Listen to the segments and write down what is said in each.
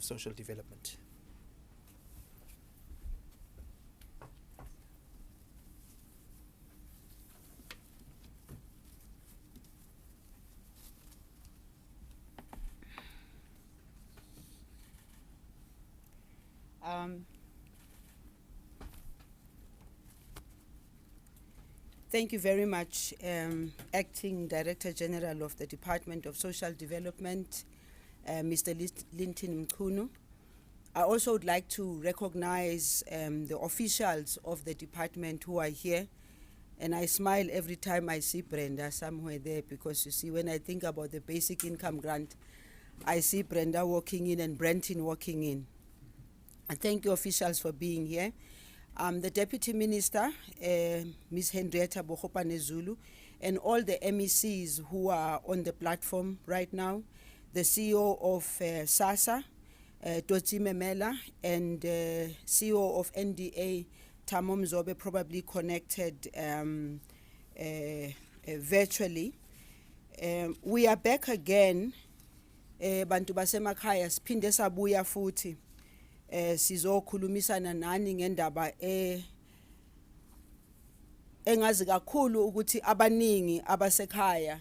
of Social Development. Thank you very much, Acting Director General of the Department of Social Development, Mr. Lindiwe Zulu. I also would like to recognize the officials of the department who are here, and I smile every time I see Brenda somewhere there, because you see, when I think about the basic income grant, I see Brenda walking in and Brenton walking in. I thank you officials for being here. The Deputy Minister, Ms. Henrietta Zulu, and all the MECs who are on the platform right now, the CEO of SASA, Dotsi Memela, and CEO of NDA, Tamo Mzobe, probably connected virtually. We are back again, bantu basemakhaya siphinde sabuya futhi. Sizokhulumisana nani ngendaba engazi kakhulu ukuthi abaningi abasekhaya,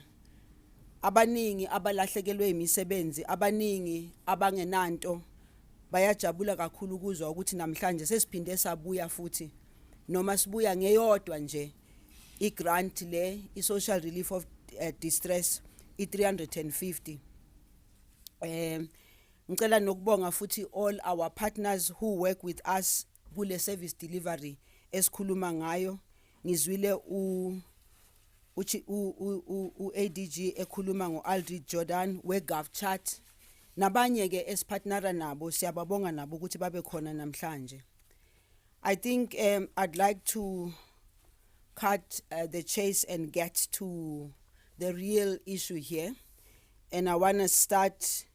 abaningi abalahlekelwe imisebenzi, abaningi abangenanto bayajabula kakhulu ukuzwa ukuthi namhlanje sesiphinde sabuya futhi, noma sibuya ngeyodwa nje i-grant le i-social relief of distress i-350. Ngicela nokubonga futhi all our partners who work with us kule service delivery esikhuluma ngayo. Ngizwile ADG ekhuluma ngo-Aldrich Jordan we-GovChat, nabanye ke esipartnera nabo siyababonga nabo ukuthi babe khona namhlanje. I think I'd like to cut the chase and get to the real issue here, and I want to start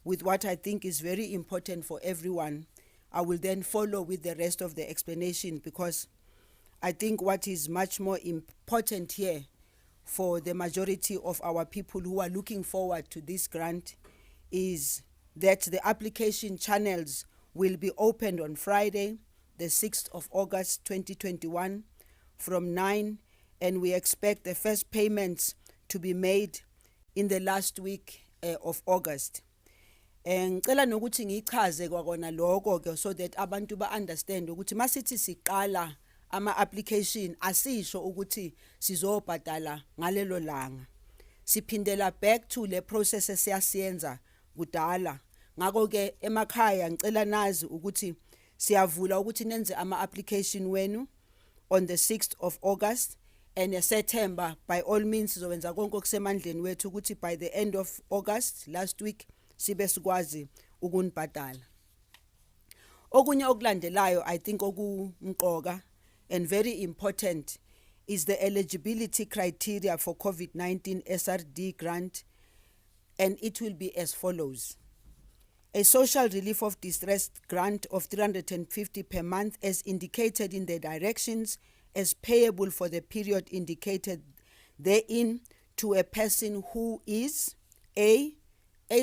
with what I think is very important for everyone. I will then follow with the rest of the explanation, because I think what is much more important here for the majority of our people who are looking forward to this grant is that the application channels will be opened on Friday, the 6th of August 2021 from 9, and we expect the first payments to be made in the last week of August. Ngicela nokuthi ngichaze kwakona lokho ke, so that abantu ba understand ukuthi masithi siqala ama application asisho ukuthi sizobhadala ngalelo langa, siphindela back to le process esiyasiyenza kudala. Ngakho ke emakhaya ngicela nazi ukuthi siyavula ukuthi nenze ama application wenu on the 6th of August, and September by all means sizowenza konke okusemandleni wethu ukuthi by the end of August last week sibe sikwazi ukunibhadala. Okunye okulandelayo I think okumqoka and very important is the eligibility criteria for COVID-19 SRD grant, and it will be as follows. A social relief of distress grant of 350 per month as indicated in the directions as payable for the period indicated therein to a person who is a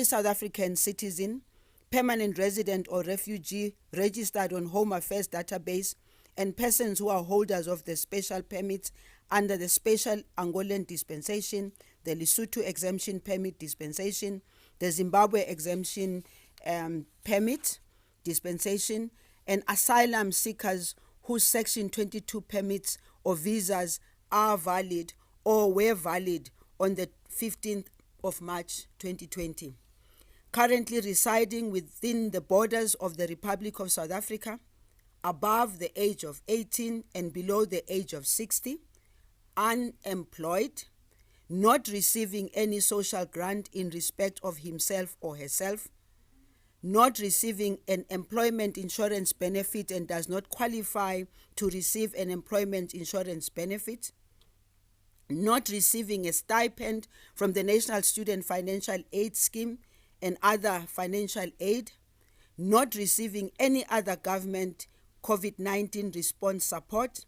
South African citizen, permanent resident or refugee registered on Home Affairs database, and persons who are holders of the special permits under the Special Angolan Dispensation, the Lesotho Exemption Permit Dispensation, the Zimbabwe Exemption Permit Dispensation, and asylum seekers whose Section 22 permits or visas are valid or were valid on the 15th of March 2020. Currently residing within the borders of the Republic of South Africa, above the age of 18 and below the age of 60, unemployed, not receiving any social grant in respect of himself or herself, not receiving an employment insurance benefit and does not qualify to receive an employment insurance benefit, not receiving a stipend from the National Student Financial Aid Scheme and other financial aid, not receiving any other government COVID-19 response support,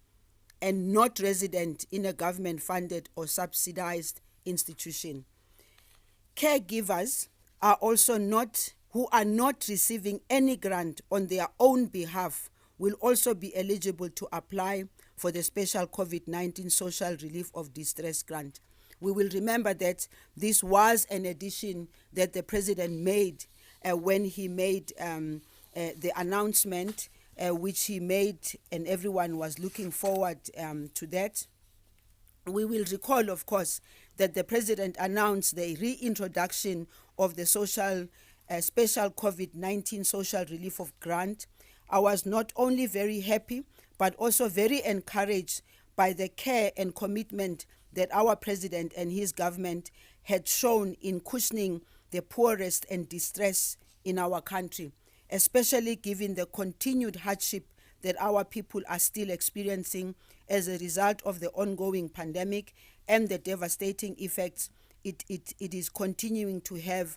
and not resident in a government-funded or subsidized institution. Caregivers are also not who are not receiving any grant on their own behalf will also be eligible to apply for the special COVID-19 social relief of distress grant. We will remember that this was an addition that the president made when he made the announcement which he made, and everyone was looking forward to that. We will recall, of course, that the president announced the reintroduction of the special COVID-19 social relief of grant. I was not only very happy, but also very encouraged by the care and commitment that our president and his government had shown in cushioning the poorest and distress in our country, especially given the continued hardship that our people are still experiencing as a result of the ongoing pandemic and the devastating effects it is continuing to have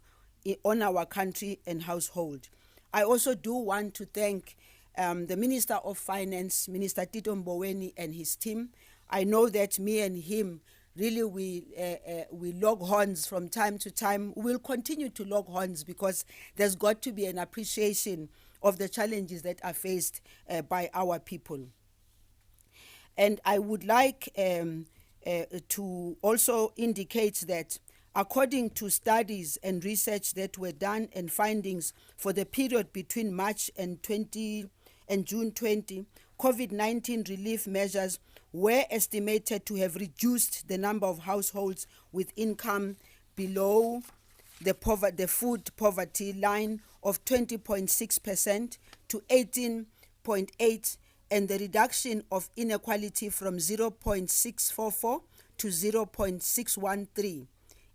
on our country and household. I also do want to thank the Minister of Finance, Minister Tito Mboweni, and his team. I know that me and him really we log horns from time to time. We'll continue to log horns because there's got to be an appreciation of the challenges that are faced by our people. And I would like to also indicate that according to studies and research that were done and findings for the period between March and June 20, COVID-19 relief measures were estimated to have reduced the number of households with income below the food poverty line of 20.6% to 18.8%, and the reduction of inequality from 0.644 to 0.613.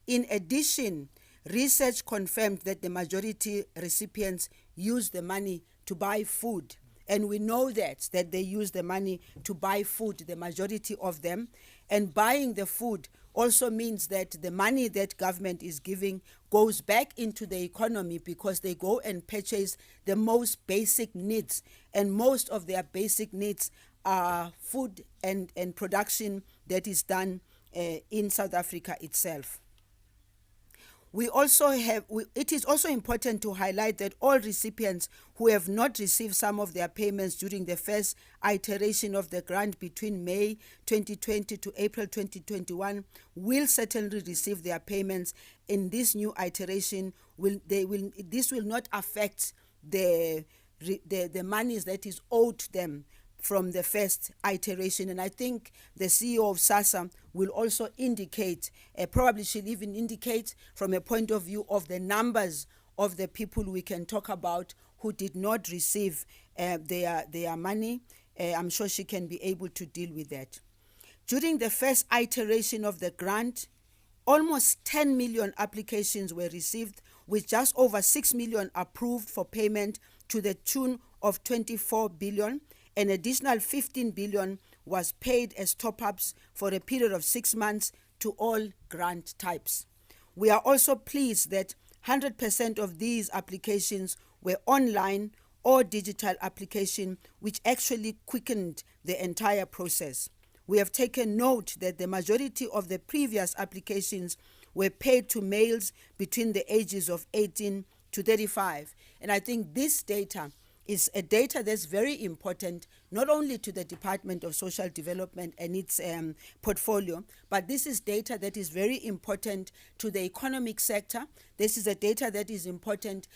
In addition, research confirmed that the majority recipients used the money to buy food. And we know that they use the money to buy food, the majority of them. And buying the food also means that the money that government is giving goes back into the economy because they go and purchase the most basic needs. And most of their basic needs are food and production that is done in South Africa itself. It is also important to highlight that all recipients who have not received some of their payments during the first iteration of the grant between May 2020 to April 2021 will certainly receive their payments in this new iteration. This will not affect the monies that is owed to them from the first iteration. And I think the CEO of SASSA will also indicate, probably she'll even indicate from a point of view of the numbers of the people we can talk about who did not receive their money. I'm sure she can be able to deal with that. During the first iteration of the grant, almost 10 million applications were received, with just over 6 million approved for payment to the tune of 24 billion. An additional 15 billion was paid as top-ups for a period of 6 months to all grant types. We are also pleased that 100% of these applications were online or digital application, which actually quickened the entire process. We have taken note that the majority of the previous applications were paid to males between the ages of 18 to 35. And I think this data is a data that's very important, not only to the Department of Social Development and its portfolio, but this is data that is very important to the economic sector. This is a data that is important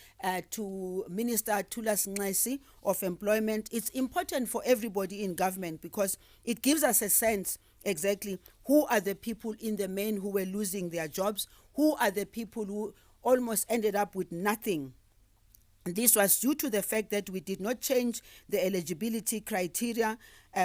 to Minister Thulas Nxesi of Employment. It's important for everybody in government because it gives us a sense exactly who are the people in the main who were losing their jobs, who are the people who almost ended up with nothing. This was due to the fact that we did not change the eligibility criteria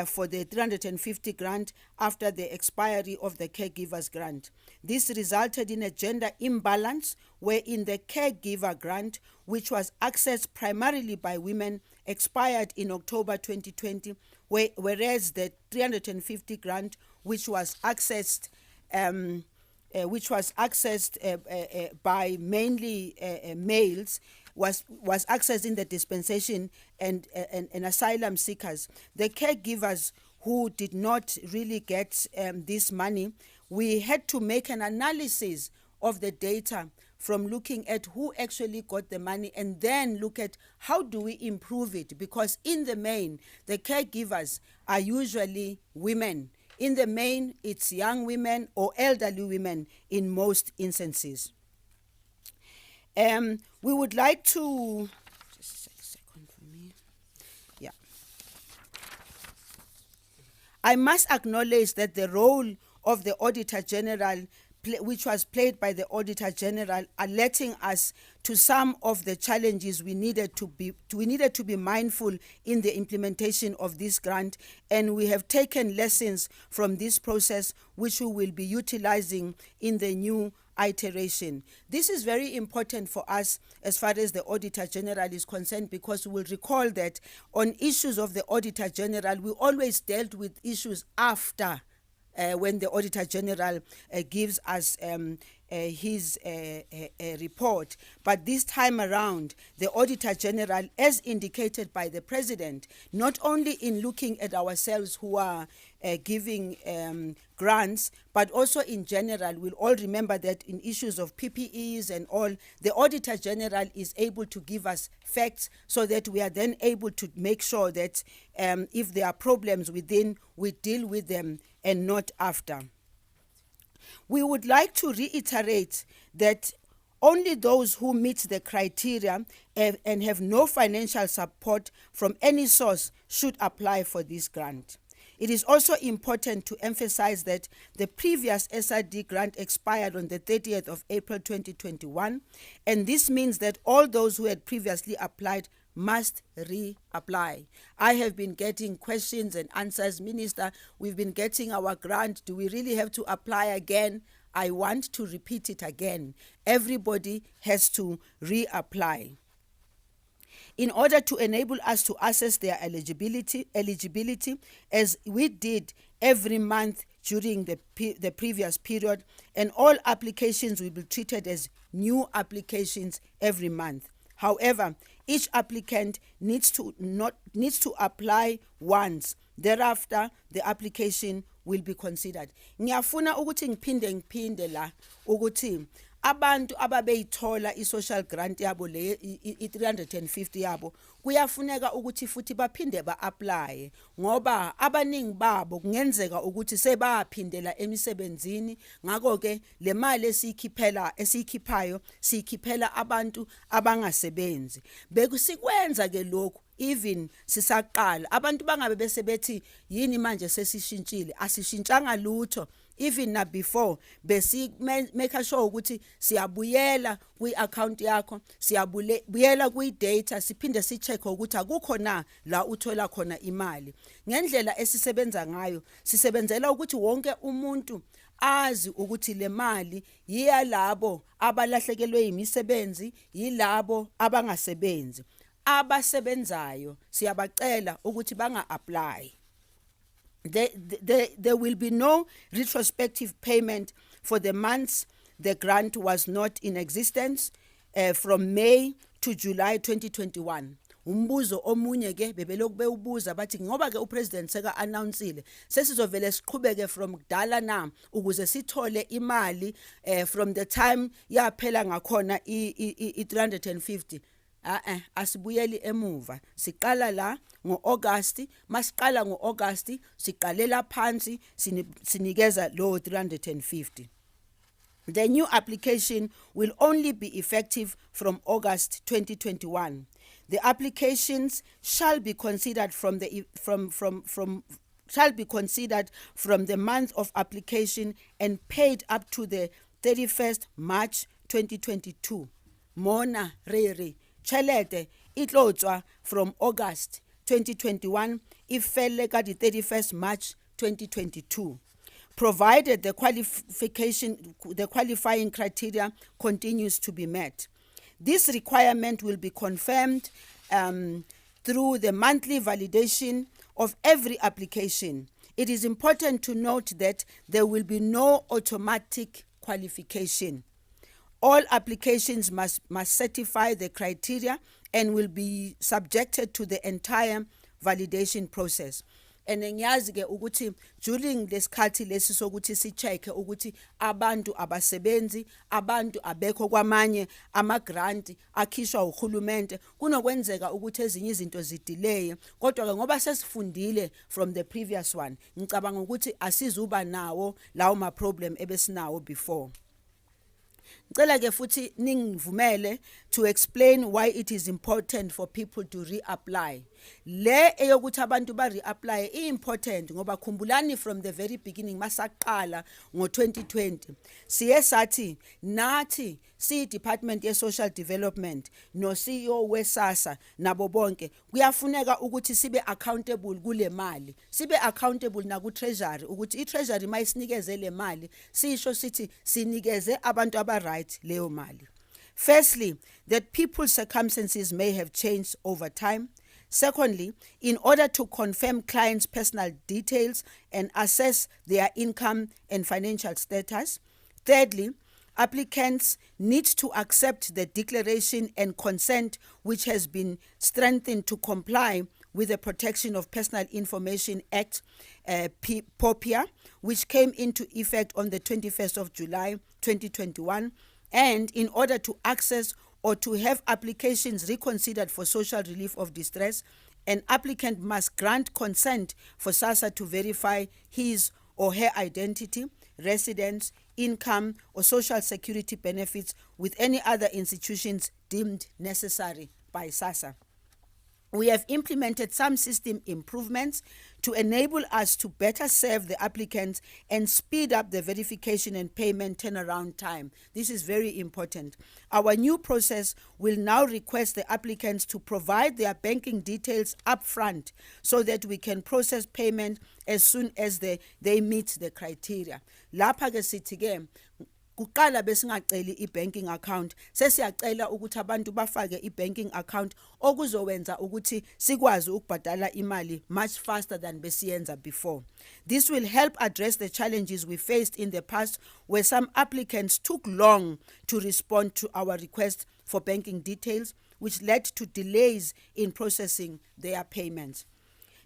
for the 350 grant after the expiry of the caregivers grant. This resulted in a gender imbalance where in the caregiver grant, which was accessed primarily by women, expired in October 2020, whereas the 350 grant, which was accessed by mainly males, was accessed in the dispensation and asylum seekers. The caregivers who did not really get this money, we had to make an analysis of the data from looking at who actually got the money and then look at how do we improve it, because in the main, the caregivers are usually women. In the main, it's young women or elderly women in most instances. We would like to, just a second for me. Yeah. I must acknowledge that the role of the Auditor General, which was played by the Auditor General, alerting us to some of the challenges we needed to be mindful in the implementation of this grant, and we have taken lessons from this process which we will be utilizing in the new iteration. This is very important for us as far as the Auditor General is concerned, because we will recall that on issues of the Auditor General, we always dealt with issues after when the Auditor General gives us his report. But this time around, the Auditor General, as indicated by the President, not only in looking at ourselves who are giving grants, but also in general, we'll all remember that in issues of PPEs and all, the Auditor General is able to give us facts so that we are then able to make sure that if there are problems within, we deal with them and not after. We would like to reiterate that only those who meet the criteria and have no financial support from any source should apply for this grant. It is also important to emphasize that the previous SRD grant expired on the 30th of April 2021, and this means that all those who had previously applied must reapply. I have been getting questions and answers. Minister, we've been getting our grant. Do we really have to apply again? I want to repeat it again. Everybody has to reapply. In order to enable us to assess their eligibility, as we did every month during the previous period, and all applications will be treated as new applications every month. However, each applicant needs to apply once. Thereafter, the application will be considered. Ngiyafuna ukuthi ngiphinde la ukuthi abantu ababeyithola i-social grant yabo le i-350 yabo kuyafuneka ukuthi futhi baphinde ba-apply, ngoba abaningi babo kungenzeka ukuthi sebaphindela emisebenzini. Ngakho ke le mali esiyikhiphayo siyikhiphela abantu abangasebenzi. Bekusikwenza ke lokhu even sisaqala, abantu bangabe bese bethi yini manje sesishintshile. Asishintshanga lutho. Even na before make sure ukuthi siyabuyela kwi-account yakho, siyabuyela kwi-data, siphinde si-check ukuthi akukho na la uthola khona imali. Ngendlela esisebenza ngayo, sisebenzela ukuthi wonke umuntu azi ukuthi le mali yiyalabo abalahlekelwe imisebenzi, yilabo abangasebenzi. Abasebenzayo siyabacela ukuthi banga-apply. There will be no retrospective payment for the months the grant was not in existence from May to July 2021. Umbuzo omunye ke bebelokhu bewubuza bathi ngoba ke upresident seka announcile sesizovele siqhubeke from kudala na ukuze sithole imali from the time yaphela ngakhona i-350. Asibuyeli emuva, siqala la ngo-August. Masiqala ngo-August siqalela phansi sinikeza lo 350. The new application will only be effective from August 2021. The applications shall be considered from the month of application and paid up to the 31st March 2022. Mona Rere Chelete itlotswa from August 2021 ifele ka the 31st March 2022, provided the qualifying criteria continues to be met. This requirement will be confirmed through the monthly validation of every application. It is important to note that there will be no automatic qualification. All applications must certify the criteria and will be subjected to the entire validation process. and ngiyazi ke ukuthi during lesikhathi lesi sokuthi si check ukuthi abantu abasebenzi abantu abekho kwamanye ama grant akhishwa uhulumende kunokwenzeka ukuthi ezinye izinto zidelay kodwa ke ngoba sesifundile from the previous one ngicabanga ukuthi asizuba nawo lawo ma problem ebesinawo before. Ngicela ke futhi ningivumele to explain why it is important for people to reapply. Le eyokuthi abantu ba reapply important ngoba khumbulani from the very beginning masaqala ngo2020 siye sathi nathi si Department ye Social Development no CEO weSASSA nabo bonke kuyafuneka ukuthi sibe accountable kule mali sibe accountable na ku treasury ukuthi I treasury mayisinikeze le mali sisho sithi sinikeze abantu aba right leyo mali. Firstly, that people's circumstances may have changed over time. Secondly, in order to confirm clients' personal details and assess their income and financial status. Thirdly, applicants need to accept the declaration and consent which has been strengthened to comply with the Protection of Personal Information Act, POPIA, which came into effect on the 21st of July 2021, and in order to access or to have applications reconsidered for social relief of distress, an applicant must grant consent for SASSA to verify his or her identity, residence, income, or social security benefits with any other institutions deemed necessary by SASSA. We have implemented some system improvements to enable us to better serve the applicants and speed up the verification and payment turnaround time. This is very important. Our new process will now request the applicants to provide their banking details upfront so that we can process payment as soon as they meet the criteria. Lapha ke sithi ke kuqala besingaceli ibanking account sesiyacela ukuthi abantu bafake ibanking account okuzowenza ukuthi sikwazi ukubhadala imali much faster than besiyenza before. This will help address the challenges we faced in the past where some applicants took long to respond to our request for banking details, which led to delays in processing their payments.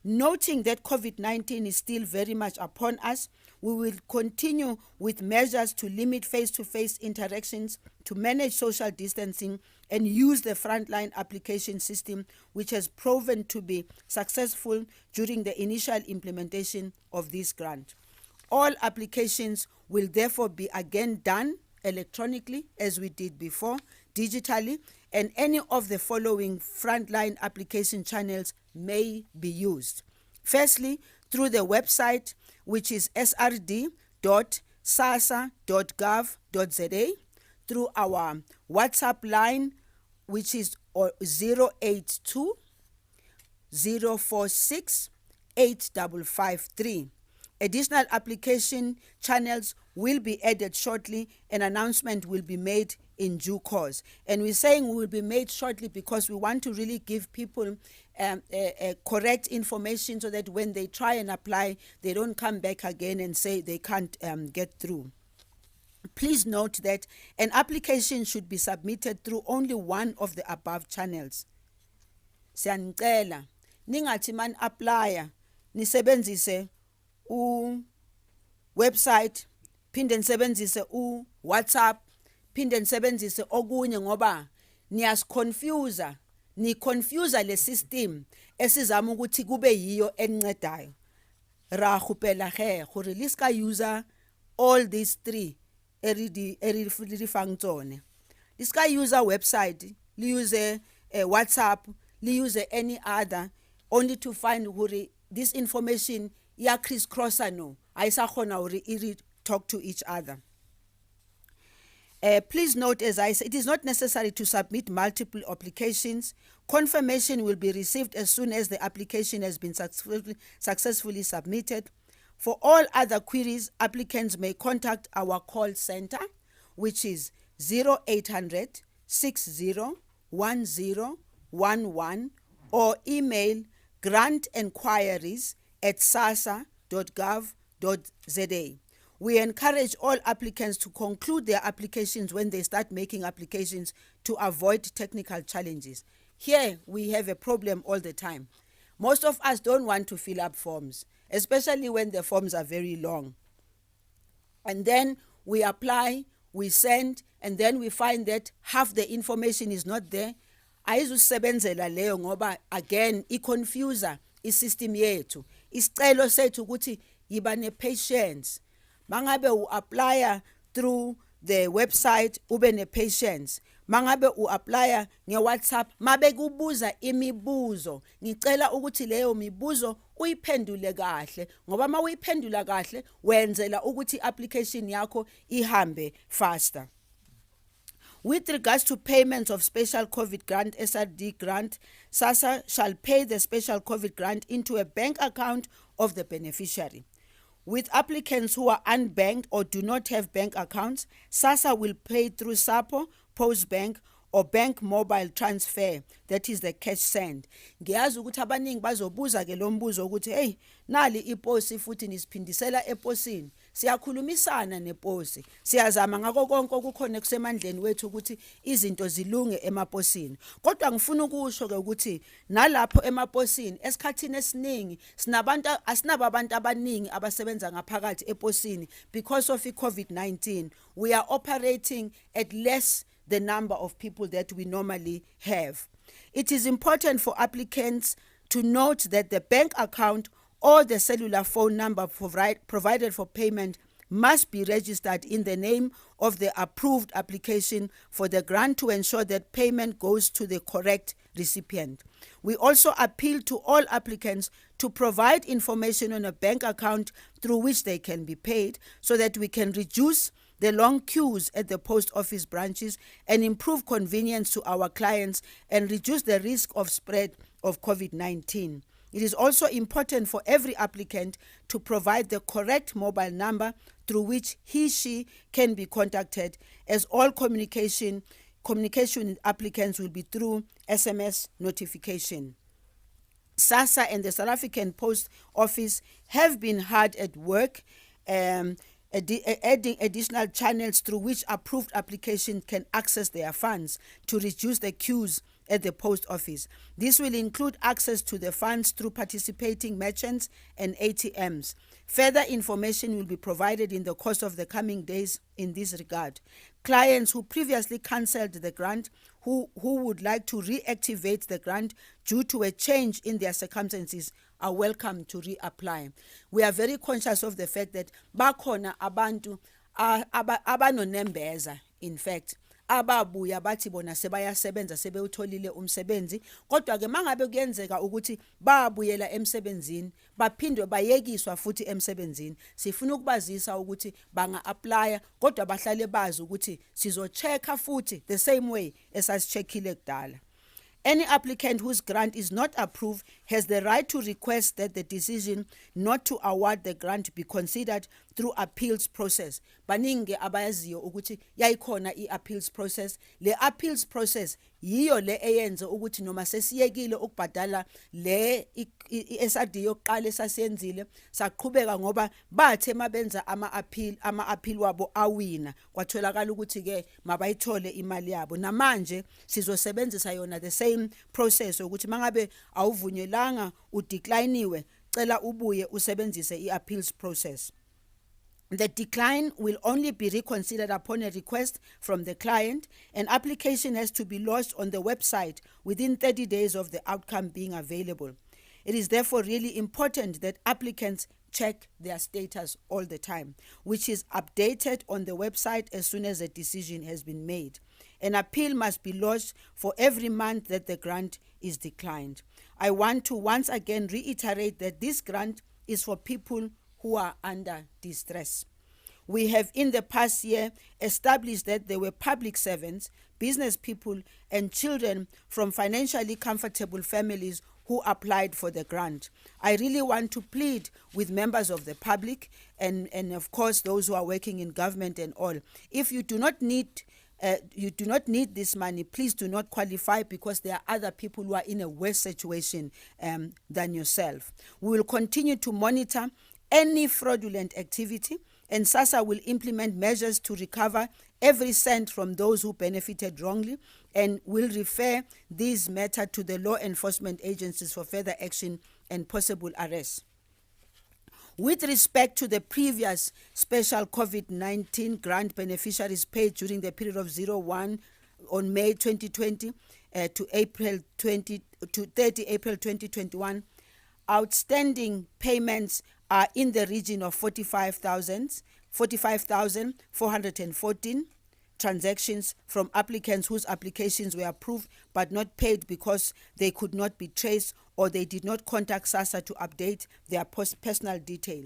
Noting that COVID-19 is still very much upon us, we will continue with measures to limit face-to-face interactions, to manage social distancing, and use the frontline application system, which has proven to be successful during the initial implementation of this grant. All applications will therefore be again done electronically, as we did before, digitally, and any of the following frontline application channels may be used. Firstly, through the website, which is srd.sassa.gov.za, through our WhatsApp line, which is 082 046 8553. Additional application channels will be added shortly. An announcement will be made in due course. And we're saying will be made shortly because we want to really give people correct information so that when they try and apply, they don't come back again and say they can't get through. Please note that an application should be submitted through only one of the above channels. Siyanicela ningathi man applya nisebenzise website phinde nisebenzise WhatsApp phinde nisebenzise okunye ngoba niyasiconfuse ni confuse le system esizama ukuthi kube yiyo encedayo ra khupela ge go release ka user all these three erifang tsone iska user website li use WhatsApp li use any other only to find hore this information ya crisscrosser no ayisa khona hore I talk to each other. Please note, as I said, it is not necessary to submit multiple applications. Confirmation will be received as soon as the application has been successfully submitted. For all other queries, applicants may contact our call center, which is 0800 60 10 11, or email grantenquiries@sassa.gov.za. We encourage all applicants to conclude their applications when they start making applications to avoid technical challenges. Here we have a problem all the time. Most of us don't want to fill up forms, especially when the forms are very long. And then we apply, we send, and then we find that half the information is not there. Ayizusebenzela leyo ngoba again iconfuser isystem yethu. Isicelo sethu ukuthi yiba nepatience. Mangabe u-applya through the website ube nepatience. Mangabe u-applya nge-WhatsApp mabe kubuza imibuzo, ngicela ukuthi leyo mibuzo uyiphendule kahle ngoba ma uyiphendula kahle wenzela ukuthi application yakho ihambe faster. With regards to payments of special COVID grant, SRD grant, SASSA shall pay the special COVID grant into a bank account of the beneficiary. With applicants who are unbanked or do not have bank accounts, SASSA will pay through SAPO, Postbank, or bank mobile transfer, that is the cash send. Ngiyazi ukuthi abaningi bazobuza ke lo mbuzo ukuthi hey nali iposi futhi nisiphindisela eposini. Siyakhulumisana neposi. Siyazama ngako konke okukhona kusemandleni wethu ukuthi izinto zilunge emaposini. Kodwa ngifuna ukusho ke ukuthi nalapho emaposini esikhathini esiningi asinabo abantu abaningi abasebenza ngaphakathi eposini because of i-COVID-19. We are operating at less the number of people that we normally have. It is important for applicants to note that the bank account or the cellular phone number provided for payment must be registered in the name of the approved application for the grant to ensure that payment goes to the correct recipient. We also appeal to all applicants to provide information on a bank account through which they can be paid so that we can reduce the long queues at the post office branches and improve convenience to our clients and reduce the risk of spread of COVID-19. It is also important for every applicant to provide the correct mobile number through which he/she can be contacted, as all communication with applicants will be through SMS notification. SASSA and the South African Post Office have been hard at work adding additional channels through which approved applications can access their funds to reduce the queues at the post office. This will include access to the funds through participating merchants and ATMs. Further information will be provided in the course of the coming days in this regard. Clients who previously cancelled the grant who would like to reactivate the grant due to a change in their circumstances are welcome to reapply. We are very conscious of the fact that bakhona abantu abanonembeza, in fact, ababuya bathi bona sebayasebenza sebewutholile umsebenzi kodwa ke mangabe kuyenzeka ukuthi babuyela emsebenzini baphindwe bayekiswa futhi emsebenzini sifuna ukubazisa ukuthi banga apply kodwa bahlale bazi ukuthi sizochecka futhi the same way esasicheckile kudala. Any applicant whose grant is not approved has the right to request that the decision not to award the grant be considered through appeals process. Baningi abayaziyo ukuthi yayikhona i-appeals process. Le appeals process yiyo le eyenze ukuthi noma sesiyekile ukubhadala le i-SRD yokuqala esasiyenzile saqhubeka ngoba bathe mabenza ama-appeal wabo awina kwatholakala ukuthi ke mabayithole imali yabo. Namanje sizosebenzisa yona the same process ukuthi mangabe awuvunyelanga udeclineiwe cela ubuye usebenzise i-appeals process. The decline will only be reconsidered upon a request from the client. An application has to be lodged on the website within 30 days of the outcome being available. It is therefore really important that applicants check their status all the time, which is updated on the website as soon as a decision has been made. An appeal must be lodged for every month that the grant is declined. I want to once again reiterate that this grant is for people who are under distress. We have in the past year established that there were public servants, business people, and children from financially comfortable families who applied for the grant. I really want to plead with members of the public and of course those who are working in government and all. If you do not need this money, please do not qualify because there are other people who are in a worse situation than yourself. We will continue to monitor any fraudulent activity, and SASSA will implement measures to recover every cent from those who benefited wrongly and will refer this matter to the law enforcement agencies for further action and possible arrests. With respect to the previous special COVID-19 grant beneficiaries paid during the period of 01 on May 2020 to 30 April 2021, outstanding payments are in the region of 45,414 transactions from applicants whose applications were approved but not paid because they could not be traced or they did not contact SASSA to update their personal detail.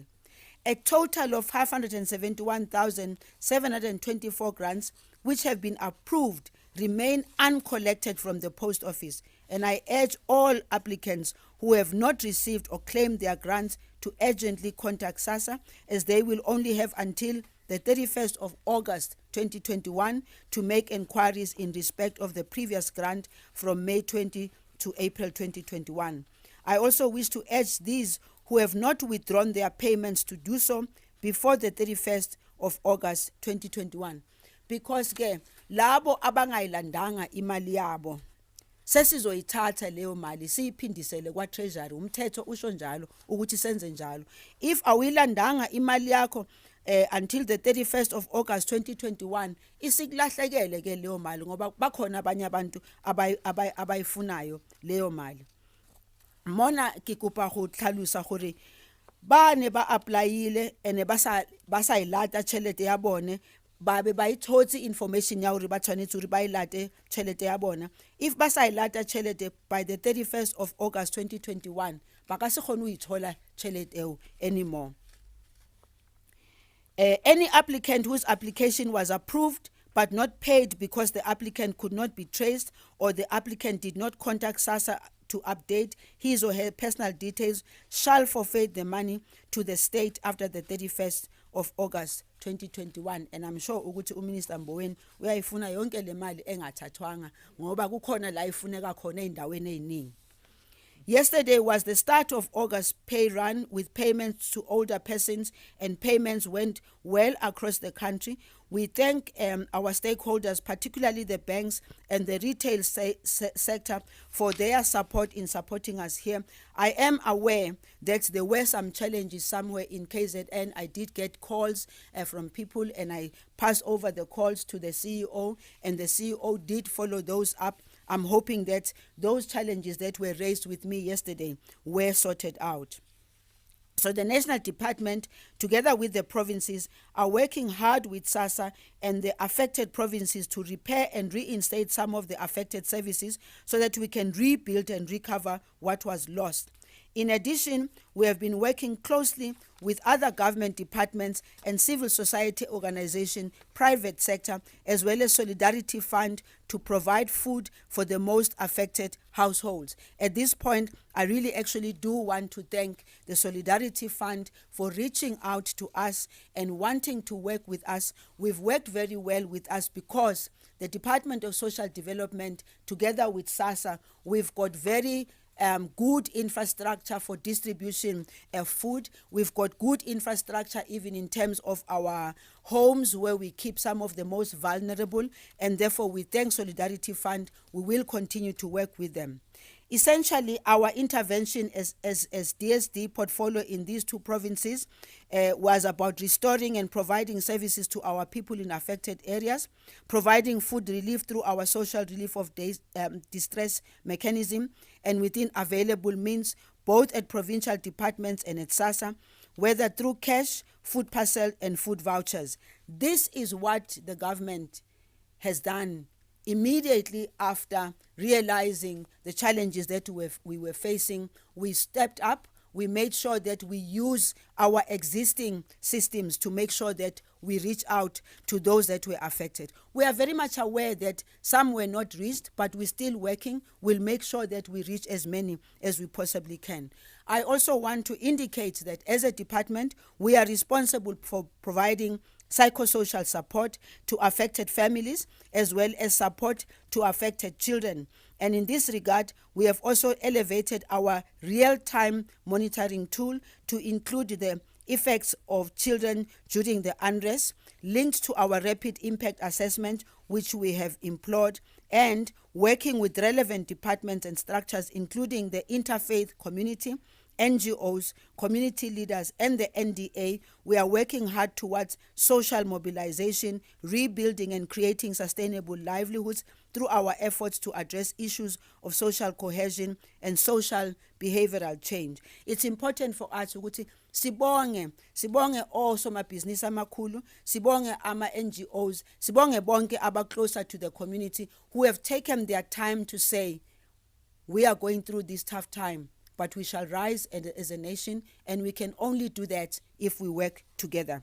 A total of 571,724 grants which have been approved remain uncollected from the post office, and I urge all applicants who have not received or claimed their grants to urgently contact SASSA, as they will only have until the 31st of August 2021 to make inquiries in respect of the previous grant from May 20 to April 2021. I also wish to urge these who have not withdrawn their payments to do so before the 31st of August 2021, because ke labo abangayilandanga imali yabo sesizoyithatha leyo mali siyiphindisele kwa treasury. Umthetho usho njalo ukuthi senze njalo. If awilandanga imali yakho until the 31st of August 2021, isikulahlekele ke leyo mali ngoba bakhona abanye abantu abayifunayo leyo mali. Mona ke kopa go tlhalosa gore ba ne ba applyile ene ba sa ilata tšhelete ya bone, ba be ba ithotse information ya gore ba tshwanetse gore ba ilate tšhelete ya bona. If ba sa ilata tšhelete by the 31st of August 2021, ba ka se kgone go ithola tšhelete eo anymore. Any applicant whose application was approved but not paid because the applicant could not be traced or the applicant did not contact SASSA to update his or her personal details shall forfeit the money to the state after the 31st of August 2021. And I'm sure ukuthi uMinister Mboweni uyayifuna yonke le mali engathathwanga ngoba kukhona la ifuneka khona endaweni eziningi. Yesterday was the start of August pay run with payments to older persons, and payments went well across the country. We thank our stakeholders, particularly the banks and the retail sector, for their support in supporting us here. I am aware that there were some challenges somewhere in KZN. I did get calls from people, and I passed over the calls to the CEO, and the CEO did follow those up. I'm hoping that those challenges that were raised with me yesterday were sorted out. So the National Department, together with the provinces, are working hard with SASSA and the affected provinces to repair and reinstate some of the affected services so that we can rebuild and recover what was lost. In addition, we have been working closely with other government departments and civil society organizations, private sector, as well as Solidarity Fund to provide food for the most affected households. At this point, I really actually do want to thank the Solidarity Fund for reaching out to us and wanting to work with us. We've worked very well with us because the Department of Social Development, together with SASSA, we've got very good infrastructure for distribution of food. We've got good infrastructure even in terms of our homes where we keep some of the most vulnerable, and therefore we thank Solidarity Fund. We will continue to work with them. Essentially, our intervention as DSD portfolio in these two provinces was about restoring and providing services to our people in affected areas, providing food relief through our social relief of distress mechanism, and within available means, both at provincial departments and at SASSA, whether through cash, food parcel, and food vouchers. This is what the government has done immediately after realizing the challenges that we were facing. We stepped up. We made sure that we use our existing systems to make sure that we reach out to those that were affected. We are very much aware that some were not reached, but we're still working. We'll make sure that we reach as many as we possibly can. I also want to indicate that as a department, we are responsible for providing psychosocial support to affected families, as well as support to affected children. And in this regard, we have also elevated our real-time monitoring tool to include the effects of children during the unrest, linked to our rapid impact assessment, which we have employed, and working with relevant departments and structures, including the interfaith community, NGOs, community leaders, and the NDA, we are working hard towards social mobilization, rebuilding and creating sustainable livelihoods through our efforts to address issues of social cohesion and social behavioral change. It's important for us ukuthi sibonge osomabhizinisi amakhulu, sibonge ama-NGOs, sibonge bonke aba closer to the community who have taken their time to say, we are going through this tough time, but we shall rise as a nation, and we can only do that if we work together.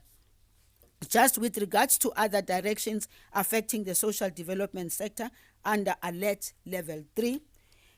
Just with regards to other directions affecting the social development sector under Alert Level 3,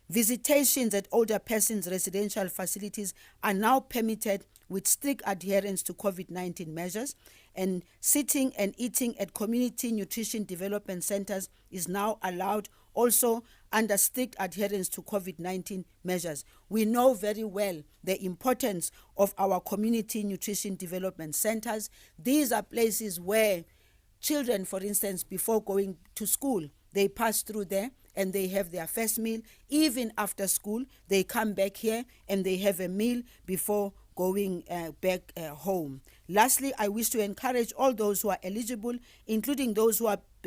visitations at older persons' residential facilities are now permitted with strict adherence to COVID-19 measures, and sitting and eating at community nutrition development centers is now allowed also under strict adherence to COVID-19 measures. We know very well the importance of our community nutrition development centers. These are places where children, for instance, before going to school, they pass through there and they have their first meal. Even after school, they come back here and they have a meal before going back home. Lastly, I wish to encourage all those who are eligible, including those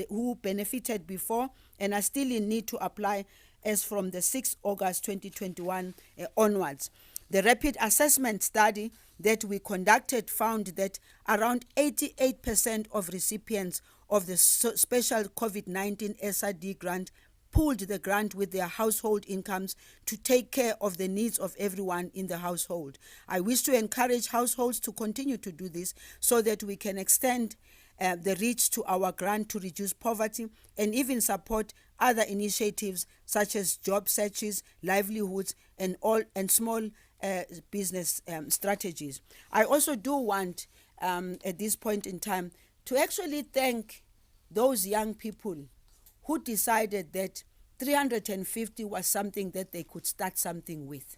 who benefited before and are still in need to apply as from the 6th August 2021 onwards. The rapid assessment study that we conducted found that around 88% of recipients of the special COVID-19 SRD grant pooled the grant with their household incomes to take care of the needs of everyone in the household. I wish to encourage households to continue to do this so that we can extend the reach to our grant to reduce poverty and even support other initiatives such as job searches, livelihoods, and small business strategies. I also do want at this point in time to actually thank those young people who decided that 350 was something that they could start something with.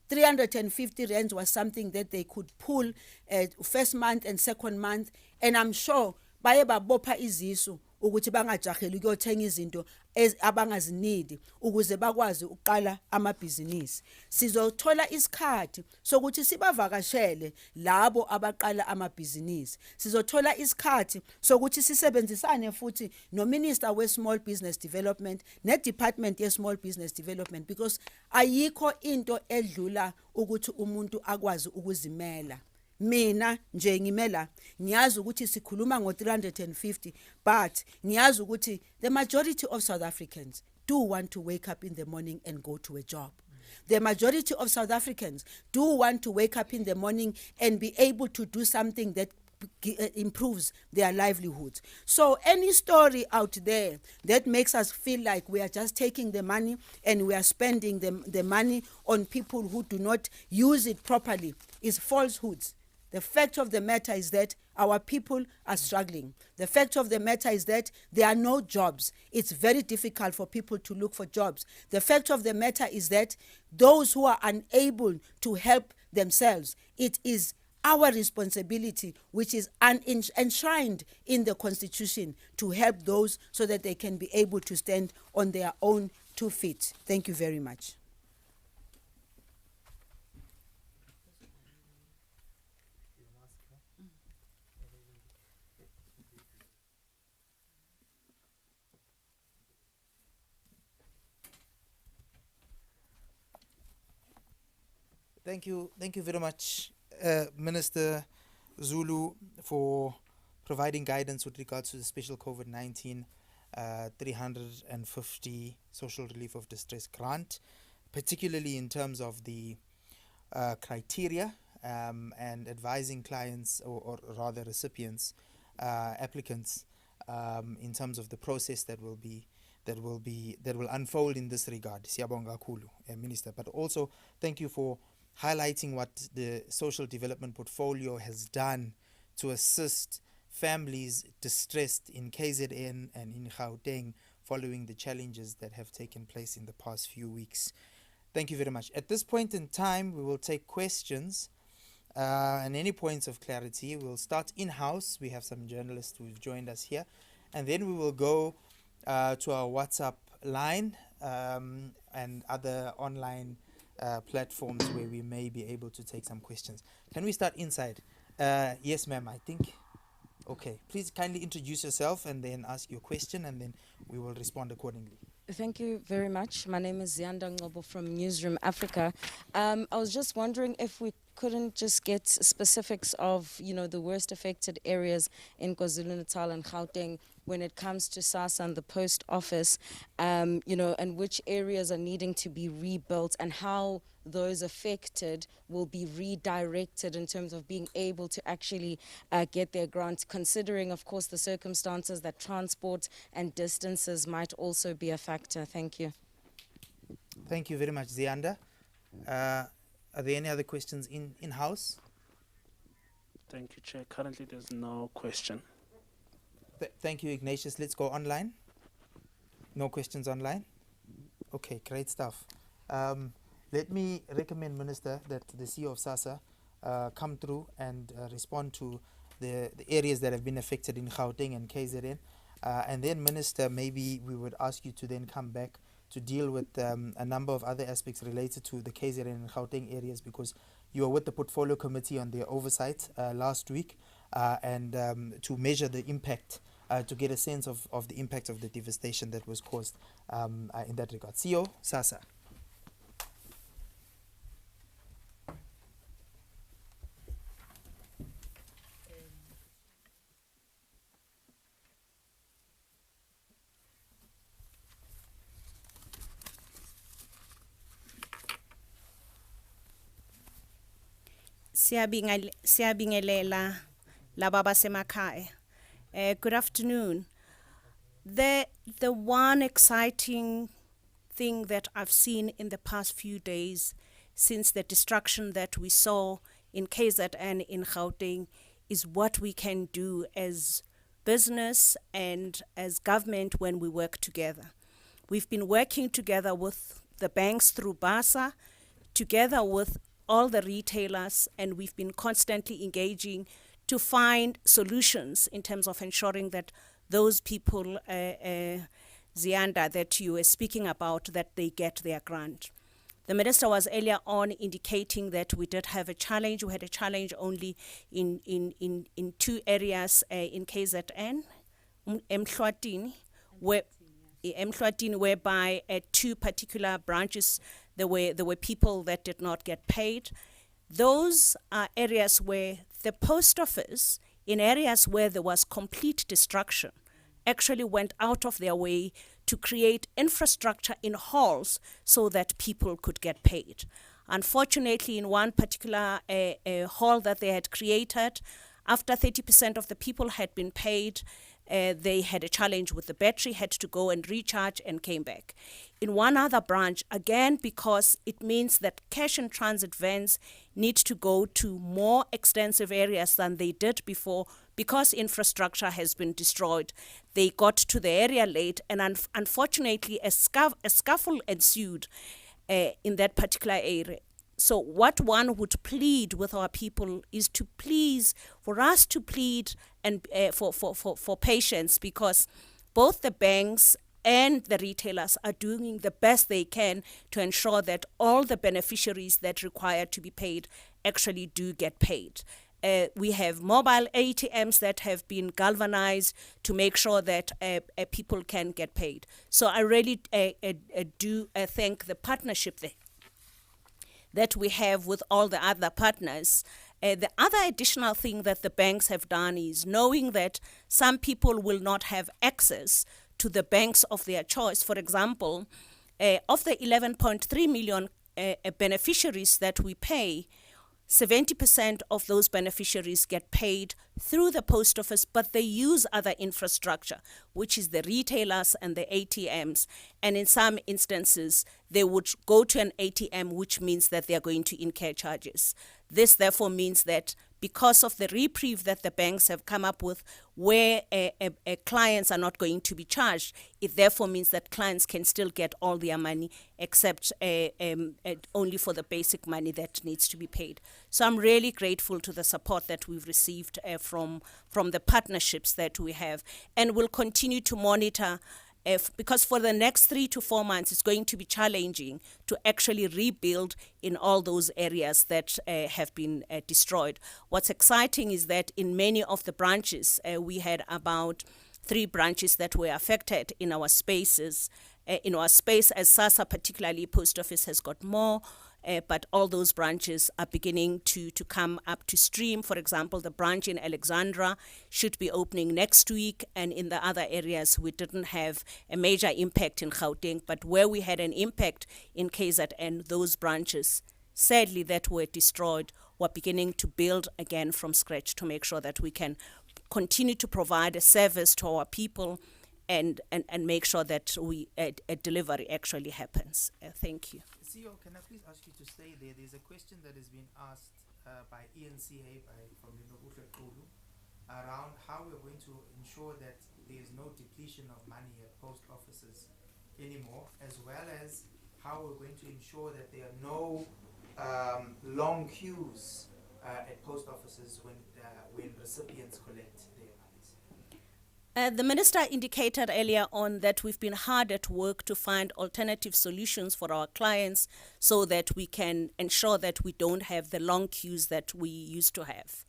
350 rands was something that they could pull first month and second month, and I'm sure baye babopha izisu ukuthi bangajaheli ukuyothenga izinto abangazinidi ukuze bakwazi ukuqala amabhizinisi. Sizothola isikhathi sokuthi sibavakashele labo abaqala amabhizinisi. Sizothola isikhathi sokuthi sisebenzisane futhi no Minister we Small Business Development ne Department ye Small Business Development, because ayikho into edlula ukuthi umuntu akwazi ukuzimela. Mina nje ngimela ngiyazi ukuthi sikhuluma ngo350, but ngiyazi ukuthi the majority of South Africans do want to wake up in the morning and go to a job. The majority of South Africans do want to wake up in the morning and be able to do something that improves their livelihoods. So any story out there that makes us feel like we are just taking the money and we are spending the money on people who do not use it properly is falsehoods. The fact of the matter is that our people are struggling. The fact of the matter is that there are no jobs. It's very difficult for people to look for jobs. The fact of the matter is that those who are unable to help themselves, it is our responsibility, which is enshrined in the Constitution, to help those so that they can be able to stand on their own 2 feet. Thank you very much. Thank you very much, Minister Zulu, for providing guidance with regards to the special COVID-19 350 social relief of distress grant, particularly in terms of the criteria and advising clients or rather recipients, applicants, in terms of the process that will unfold in this regard. Siyabonga kakhulu, Minister. But also thank you for highlighting what the social development portfolio has done to assist families distressed in KZN and in Gauteng following the challenges that have taken place in the past few weeks. Thank you very much. At this point in time, we will take questions and any points of clarity. We'll start in-house. We have some journalists who've joined us here. And then we will go to our WhatsApp line and other online platforms where we may be able to take some questions. Can we start inside? Yes, ma'am, I think. Okay, please kindly introduce yourself and then ask your question, and then we will respond accordingly. Thank you very much. My name is Zianda Ngobo from Newsroom Africa. I was just wondering if we couldn't just get specifics of, the worst affected areas in KwaZulu-Natal and Gauteng when it comes to SASSA and the post office, and which areas are needing to be rebuilt and how those affected will be redirected in terms of being able to actually get their grants, considering, of course, the circumstances that transport and distances might also be a factor. Thank you. Thank you very much, Zianda. Are there any other questions in-house? Thank you, Chair. Currently, there's no question. Thank you, Ignatius. Let's go online. No questions online? Okay, great stuff. Let me recommend, Minister, that the CEO of SASSA come through and respond to the areas that have been affected in Gauteng and KZN. And then, Minister, maybe we would ask you to then come back to deal with a number of other aspects related to the KZN and Gauteng areas, because you were with the Portfolio Committee on their oversight last week, and to measure the impact, to get a sense of the impact of the devastation that was caused in that regard. CEO, SASSA. Siyabingelela laba basemakhaya. Good afternoon. The one exciting thing that I've seen in the past few days since the destruction that we saw in KZN in Gauteng is what we can do as business and as government when we work together. We've been working together with the banks through BASA, together with all the retailers, and we've been constantly engaging to find solutions in terms of ensuring that those people, Zianda, that you were speaking about, that they get their grant. The Minister was earlier on indicating that we did have a challenge. We had a challenge only in two areas in KZN, Mhlwatini, whereby at two particular branches there were people that did not get paid. Those are areas where the post office, in areas where there was complete destruction, actually went out of their way to create infrastructure in halls so that people could get paid. Unfortunately, in one particular hall that they had created, after 30% of the people had been paid, they had a challenge with the battery, had to go and recharge and came back. In one other branch, again, because it means that cash and transit vans need to go to more extensive areas than they did before, because infrastructure has been destroyed. They got to the area late, and unfortunately a scuffle ensued in that particular area. So what one would plead with our people is for us to plead and for patience, because both the banks and the retailers are doing the best they can to ensure that all the beneficiaries that require to be paid actually do get paid. We have mobile ATMs that have been galvanized to make sure that people can get paid. So I really do thank the partnership that we have with all the other partners. The other additional thing that the banks have done is knowing that some people will not have access to the banks of their choice. For example, of the 11.3 million beneficiaries that we pay, 70% of those beneficiaries get paid through the post office, but they use other infrastructure, which is the retailers and the ATMs. And in some instances, they would go to an ATM, which means that they are going to incur charges. This therefore means that because of the reprieve that the banks have come up with, where clients are not going to be charged, it therefore means that clients can still get all their money except only for the basic money that needs to be paid. So I'm really grateful to the support that we've received from the partnerships that we have, and will continue to monitor because for the next 3 to 4 months, it's going to be challenging to actually rebuild in all those areas that have been destroyed. What's exciting is that in many of the branches, we had about 3 branches that were affected in our spaces. In our space, as SASSA, particularly post office, has got more. But all those branches are beginning to come up to stream. For example, the branch in Alexandra should be opening next week, and in the other areas we didn't have a major impact in Gauteng, but where we had an impact in KZN, those branches, sadly, that were destroyed, were beginning to build again from scratch to make sure that we can continue to provide a service to our people and make sure that a delivery actually happens. Thank you. CEO, can I please ask you to stay there? There's a question that has been asked by ENCA from Lindiwe Zulu around how we're going to ensure that there is no depletion of money at post offices anymore, as well as how we're going to ensure that there are no long queues at post offices when recipients collect their monies. The Minister indicated earlier on that we've been hard at work to find alternative solutions for our clients so that we can ensure that we don't have the long queues that we used to have,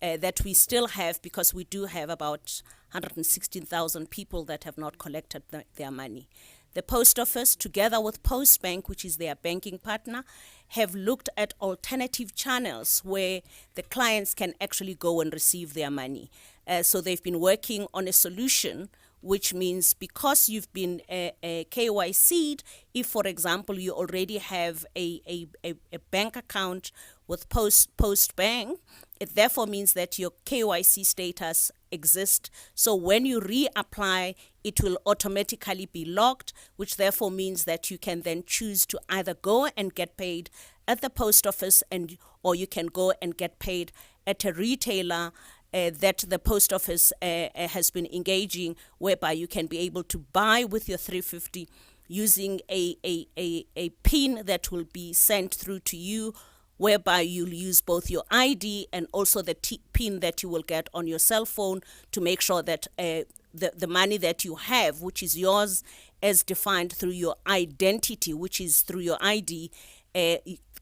that we still have, because we do have about 116,000 people that have not collected their money. The Post Office, together with Postbank, which is their banking partner, have looked at alternative channels where the clients can actually go and receive their money. So they've been working on a solution, which means because you've been KYC'd, if, for example, you already have a bank account with Postbank, it therefore means that your KYC status exists. So when you reapply, it will automatically be locked, which therefore means that you can then choose to either go and get paid at the post office, or you can go and get paid at a retailer that the post office has been engaging, whereby you can be able to buy with your 350 using a PIN that will be sent through to you, whereby you'll use both your ID and also the PIN that you will get on your cell phone to make sure that the money that you have, which is yours as defined through your identity, which is through your ID,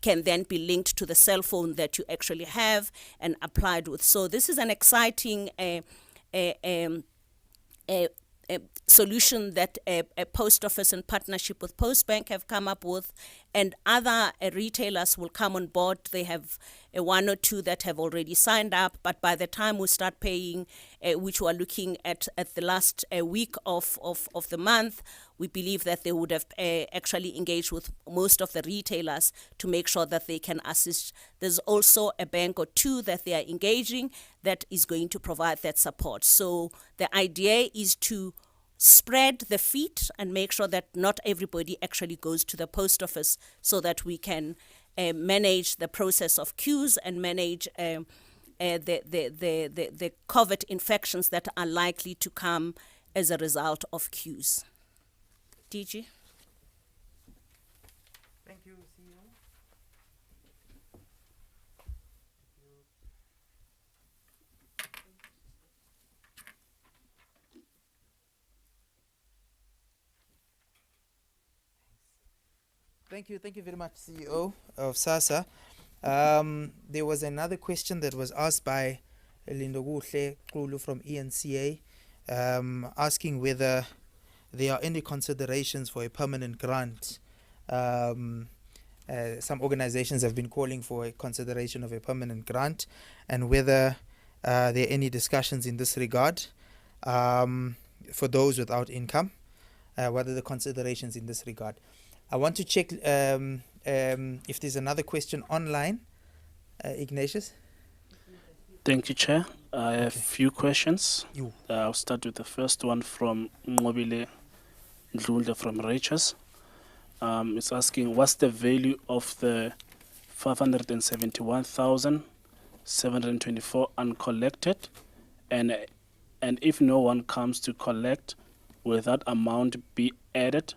can then be linked to the cell phone that you actually have and applied with. So this is an exciting solution that a post office in partnership with Postbank have come up with, and other retailers will come on board. They have 1 or 2 that have already signed up, but by the time we start paying, which we are looking at the last week of the month, we believe that they would have actually engaged with most of the retailers to make sure that they can assist. There's also a bank or 2 that they are engaging that is going to provide that support. So the idea is to spread the feet and make sure that not everybody actually goes to the post office, so that we can manage the process of queues and manage the COVID infections that are likely to come as a result of queues. DG? Thank you, CEO. Thank you very much, CEO of SASSA. There was another question that was asked by Lindiwe Zulu from ENCA, asking whether there are any considerations for a permanent grant. Some organizations have been calling for a consideration of a permanent grant, and whether there are any discussions in this regard for those without income. What are the considerations in this regard? I want to check if there's another question online. Ignatius? Thank you, Chair. I have a few questions. I'll start with the first one from Lindiwe Zulu from Righteous. It's asking, what's the value of the 571,724 uncollected? And if no one comes to collect, will that amount be added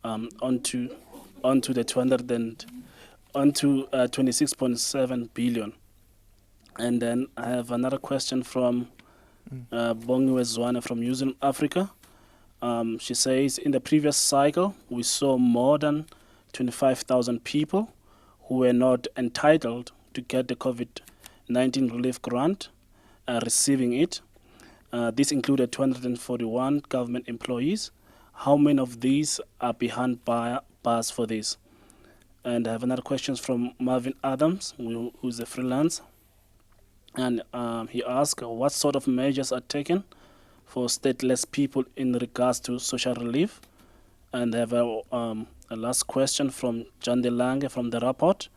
onto the 26.7 billion? And then I have another question from Lindiwe Zulu from New Zealand, Africa. She says, in the previous cycle, we saw more than 25,000 people who were not entitled to get the COVID-19 relief grant receiving it. This included 241 government employees. How many of these are behind bars for this? And I have another question from Marvin Adams, who's a freelance. And he asked, what sort of measures are taken for stateless people in regards to social relief? And I have a last question from John De Lange from the report.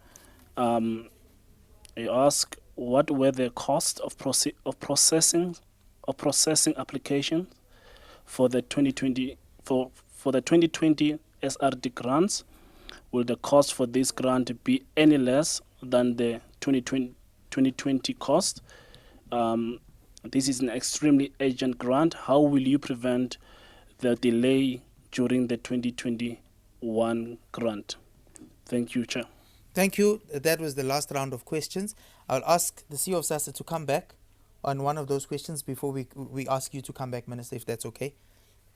He asked, what were the costs of processing applications for the 2020 for the 2020 SRD grants? Will the cost for this grant be any less than the 2020 cost? This is an extremely urgent grant. How will you prevent the delay during the 2021 grant? Thank you, Chair. Thank you. That was the last round of questions. I'll ask the CEO of SASSA to come back on one of those questions before we ask you to come back, Minister, if that's okay.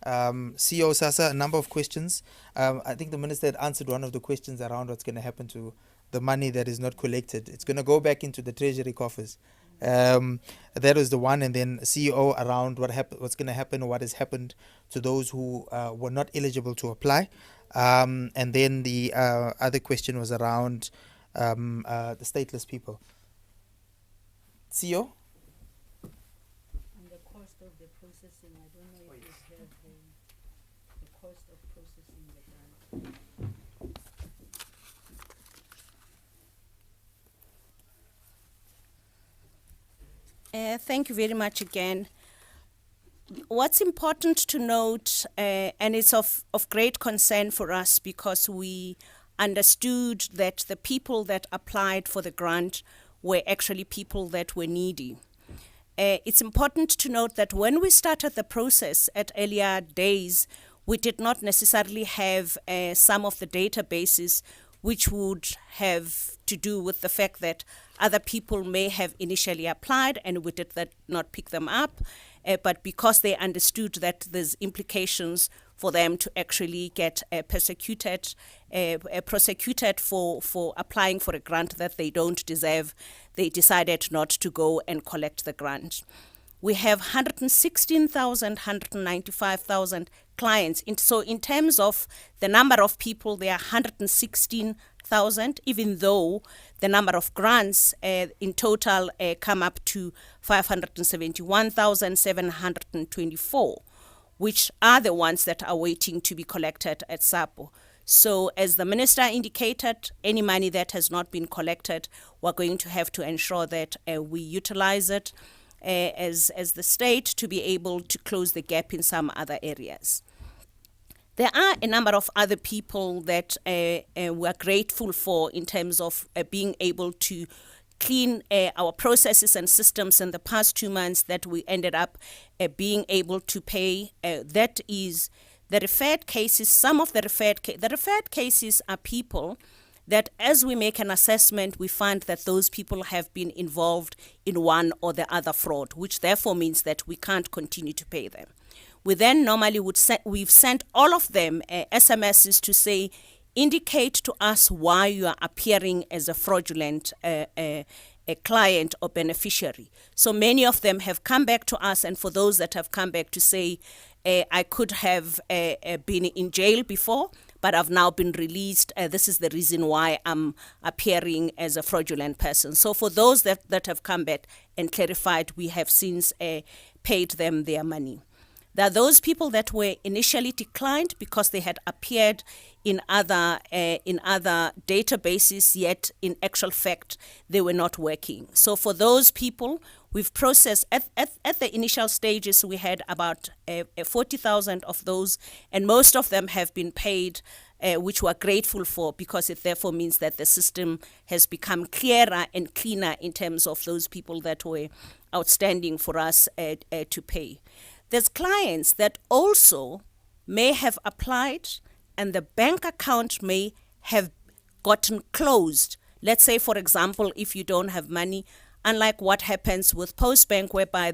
CEO SASSA, a number of questions. I think the Minister had answered one of the questions around what's going to happen to the money that is not collected. It's going to go back into the treasury coffers. That was the one. And then CEO around what's going to happen or what has happened to those who were not eligible to apply. And then the other question was around the stateless people. CEO? And the cost of the processing, I don't know if you have the cost of processing the grant. Thank you very much again. What's important to note, and it's of great concern for us because we understood that the people that applied for the grant were actually people that were needy. It's important to note that when we started the process at earlier days, we did not necessarily have some of the databases which would have to do with the fact that other people may have initially applied and we did not pick them up, but because they understood that there's implications for them to actually get prosecuted for applying for a grant that they don't deserve, they decided not to go and collect the grant. We have 195,000 clients. So in terms of the number of people, there are 116,000, even though the number of grants in total come up to 571,724, which are the ones that are waiting to be collected at SAPO. So as the Minister indicated, any money that has not been collected, we're going to have to ensure that we utilize it as the state to be able to close the gap in some other areas. There are a number of other people that we're grateful for in terms of being able to clean our processes and systems in the past 2 months that we ended up being able to pay. That is the referred cases. Some of the referred cases are people that as we make an assessment, we find that those people have been involved in one or the other fraud, which therefore means that we can't continue to pay them. We then normally we've sent all of them SMSs to say, indicate to us why you are appearing as a fraudulent a client or beneficiary. So many of them have come back to us, and for those that have come back to say, I could have been in jail before, but I've now been released. This is the reason why I'm appearing as a fraudulent person. So for those that have come back and clarified, we have since paid them their money. There are those people that were initially declined because they had appeared in other databases, yet in actual fact, they were not working. So for those people, we've processed, at the initial stages, we had about 40,000 of those, and most of them have been paid, which we're grateful for, because it therefore means that the system has become clearer and cleaner in terms of those people that were outstanding for us to pay. There's clients that also may have applied and the bank account may have gotten closed. Let's say, for example, if you don't have money, unlike what happens with Postbank, whereby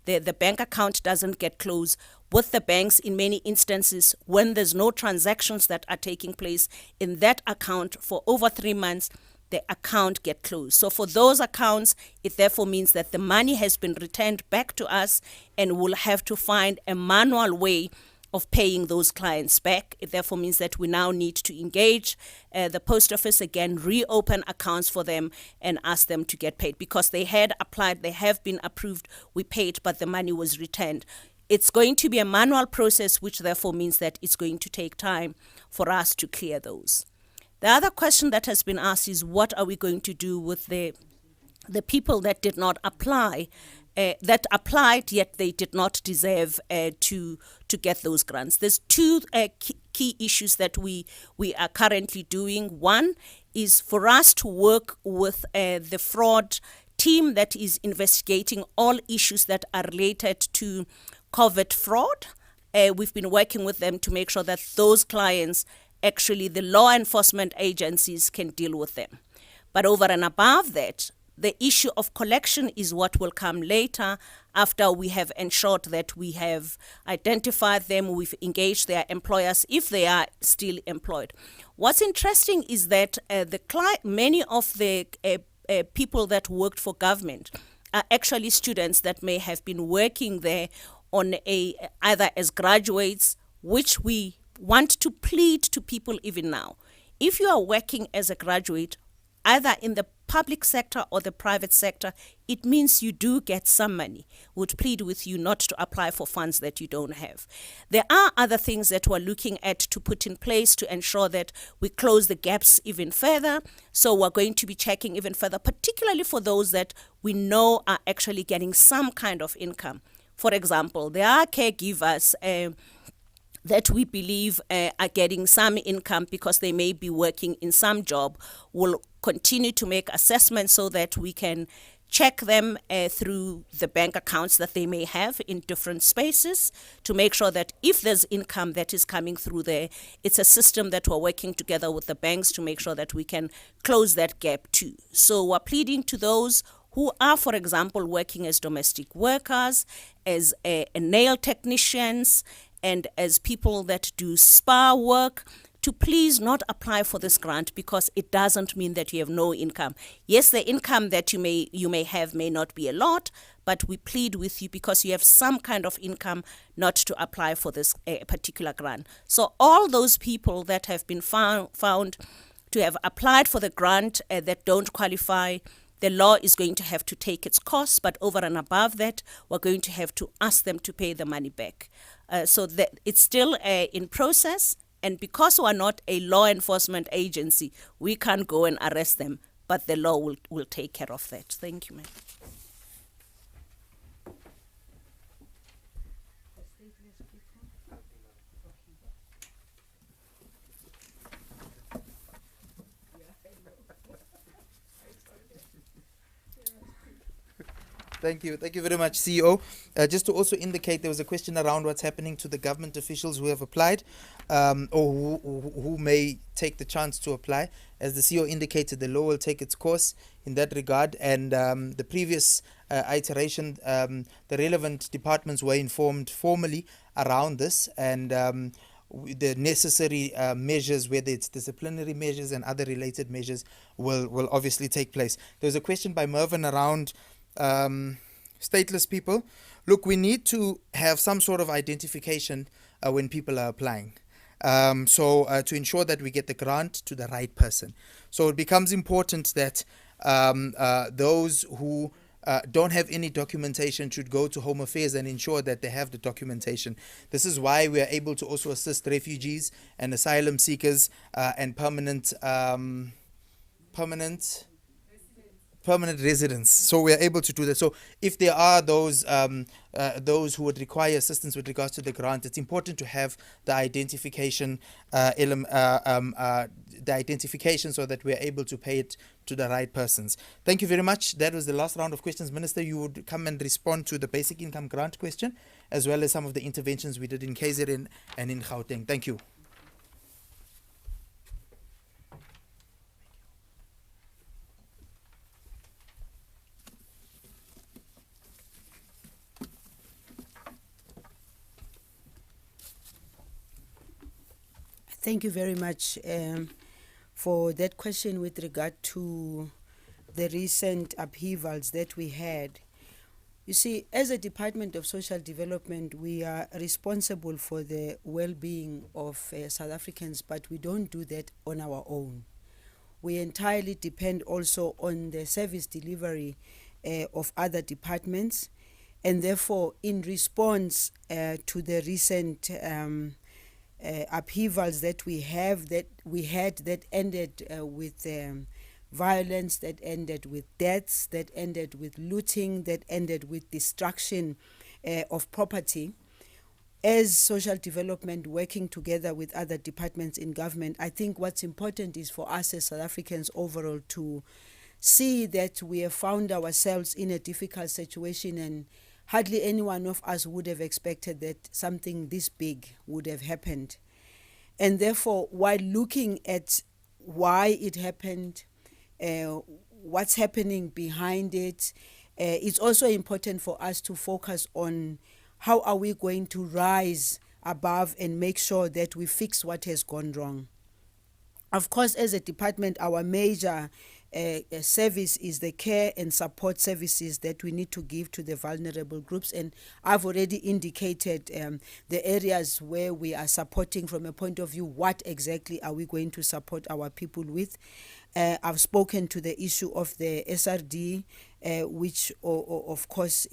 the bank account doesn't get closed. With the banks, in many instances, when there's no transactions that are taking place in that account for over 3 months, the account get closed. So for those accounts, it therefore means that the money has been returned back to us, and we'll have to find a manual way of paying those clients back. It therefore means that we now need to engage the post office again, reopen accounts for them, and ask them to get paid, because they had applied, they have been approved, we paid, but the money was returned. It's going to be a manual process, which therefore means that it's going to take time for us to clear those. The other question that has been asked is, what are we going to do with the people that did not apply, that applied yet they did not deserve to get those grants? There's two key issues that we are currently doing. One is for us to work with the fraud team that is investigating all issues that are related to COVID fraud. We've been working with them to make sure that those clients, actually the law enforcement agencies, can deal with them. But over and above that, the issue of collection is what will come later, after we have ensured that we have identified them, we've engaged their employers if they are still employed. What's interesting is that many of the people that worked for government are actually students that may have been working there on either as graduates, which we want to plead to people even now. If you are working as a graduate, either in the public sector or the private sector, it means you do get some money. We would plead with you not to apply for funds that you don't have. There are other things that we're looking at to put in place to ensure that we close the gaps even further. So we're going to be checking even further, particularly for those that we know are actually getting some kind of income. For example, there are caregivers that we believe are getting some income because they may be working in some job. We'll continue to make assessments so that we can check them through the bank accounts that they may have in different spaces to make sure that if there's income that is coming through there, it's a system that we're working together with the banks to make sure that we can close that gap too. So we're pleading to those who are, for example, working as domestic workers, as nail technicians, and as people that do spa work, to please not apply for this grant, because it doesn't mean that you have no income. Yes, the income that you may have may not be a lot, but we plead with you because you have some kind of income not to apply for this particular grant. So all those people that have been found to have applied for the grant that don't qualify, the law is going to have to take its course, but over and above that, we're going to have to ask them to pay the money back. So that it's still in process, and because we're not a law enforcement agency, we can't go and arrest them, but the law will take care of that. Thank you, ma'am. Thank you very much, CEO. Just to also indicate, there was a question around what's happening to the government officials who have applied, or who may take the chance to apply. As the CEO indicated, the law will take its course in that regard, and the previous iteration, the relevant departments were informed formally around this, and the necessary measures, whether it's disciplinary measures and other related measures, will obviously take place. There was a question by Mervyn around stateless people. Look, we need to have some sort of identification when people are applying, to ensure that we get the grant to the right person. So it becomes important that those who don't have any documentation should go to Home Affairs and ensure that they have the documentation. This is why we are able to also assist refugees and asylum seekers and permanent residents. So we are able to do that. So if there are those who would require assistance with regards to the grant, it's important to have the identification so that we are able to pay it to the right persons. Thank you very much. That was the last round of questions. Minister, you would come and respond to the basic income grant question, as well as some of the interventions we did in KZN and in Gauteng. Thank you. Thank you very much for that question with regard to the recent upheavals that we had. You see, as a Department of Social Development, we are responsible for the well-being of South Africans, but we don't do that on our own. We entirely depend also on the service delivery of other departments, and therefore, in response to the recent upheavals that we had that ended with violence, that ended with deaths, that ended with looting, that ended with destruction of property. As social development, working together with other departments in government, I think what's important is for us as South Africans overall to see that we have found ourselves in a difficult situation, and hardly any one of us would have expected that something this big would have happened. And therefore, while looking at why it happened, what's happening behind it, it's also important for us to focus on how are we going to rise above and make sure that we fix what has gone wrong. Of course, as a department, our major service is the care and support services that we need to give to the vulnerable groups, and I've already indicated the areas where we are supporting from a point of view, what exactly are we going to support our people with. I've spoken to the issue of the SRD, which of course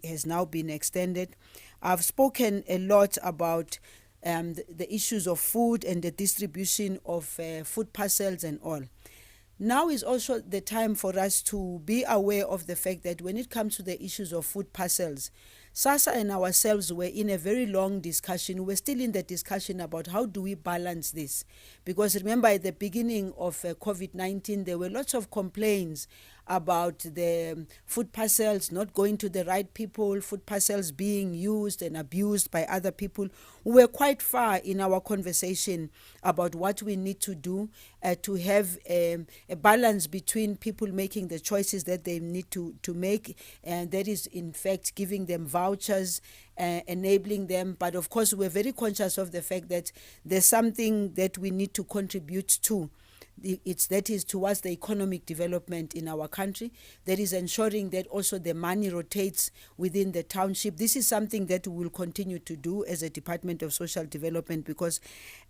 has now been extended. I've spoken a lot about the issues of food and the distribution of food parcels and all. Now is also the time for us to be aware of the fact that when it comes to the issues of food parcels, SASSA and ourselves were in a very long discussion. We're still in the discussion about how do we balance this. Because remember, at the beginning of COVID-19, there were lots of complaints about the food parcels not going to the right people, food parcels being used and abused by other people. We were quite far in our conversation about what we need to do to have a balance between people making the choices that they need to make, and that is in fact giving them vouchers, enabling them. But of course, we're very conscious of the fact that there's something that we need to contribute to. That is towards the economic development in our country. That is ensuring that also the money rotates within the township. This is something that we will continue to do as a Department of Social Development, because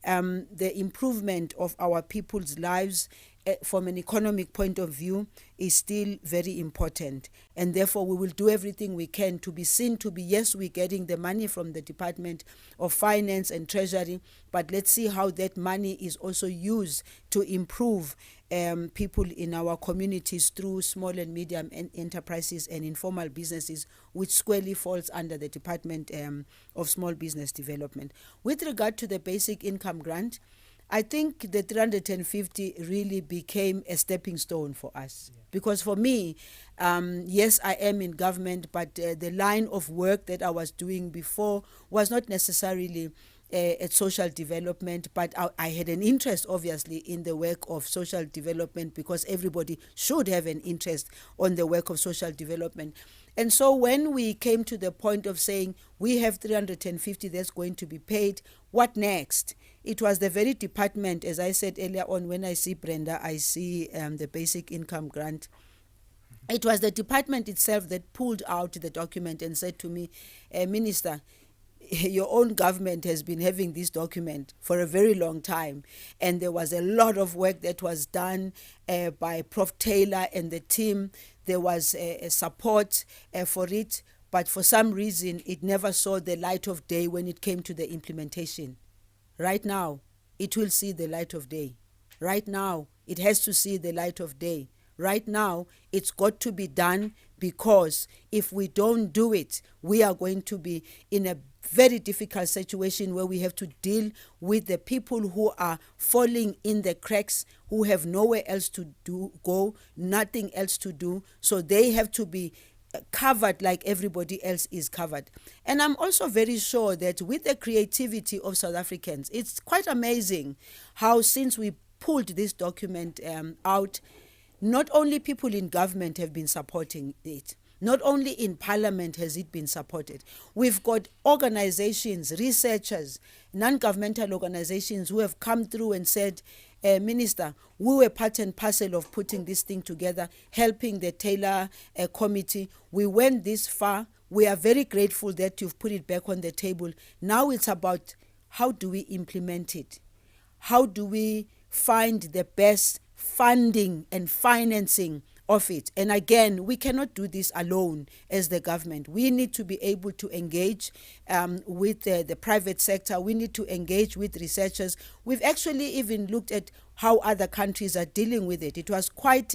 the improvement of our people's lives from an economic point of view is still very important, and therefore we will do everything we can to be seen to be, yes, we're getting the money from the Department of Finance and Treasury, but let's see how that money is also used to improve people in our communities through small and medium enterprises and informal businesses, which squarely falls under the Department of Small Business Development. With regard to the basic income grant, I think the 350 really became a stepping stone for us. Yeah. Because for me, yes, I am in government, but the line of work that I was doing before was not necessarily at social development, but I had an interest, obviously, in the work of social development, because everybody should have an interest on the work of social development. And so when we came to the point of saying we have 350 that's going to be paid, what next? It was the very department, as I said earlier on, when I see Brenda, I see the basic income grant. It was the department itself that pulled out the document and said to me, Minister, your own government has been having this document for a very long time, and there was a lot of work that was done by Prof. Taylor and the team. There was a support for it, but for some reason it never saw the light of day when it came to the implementation. Right now, it will see the light of day. Right now, it has to see the light of day. Right now, it's got to be done, because if we don't do it, we are going to be in a very difficult situation where we have to deal with the people who are falling in the cracks, who have nowhere else to go, nothing else to do. So they have to be covered like everybody else is covered. And I'm also very sure that with the creativity of South Africans, it's quite amazing how since we pulled this document out, not only people in government have been supporting it, Not only in Parliament has it been supported. We've got organizations, researchers, non-governmental organizations who have come through and said, Minister, we were part and parcel of putting this thing together, helping the Taylor Committee. We went this far. We are very grateful that you've put it back on the table. Now it's about how do we implement it? How do we find the best funding and financing of it? And again, we cannot do this alone as the government. We need to be able to engage with the private sector. We need to engage with researchers. We've actually even looked at how other countries are dealing with it. It was quite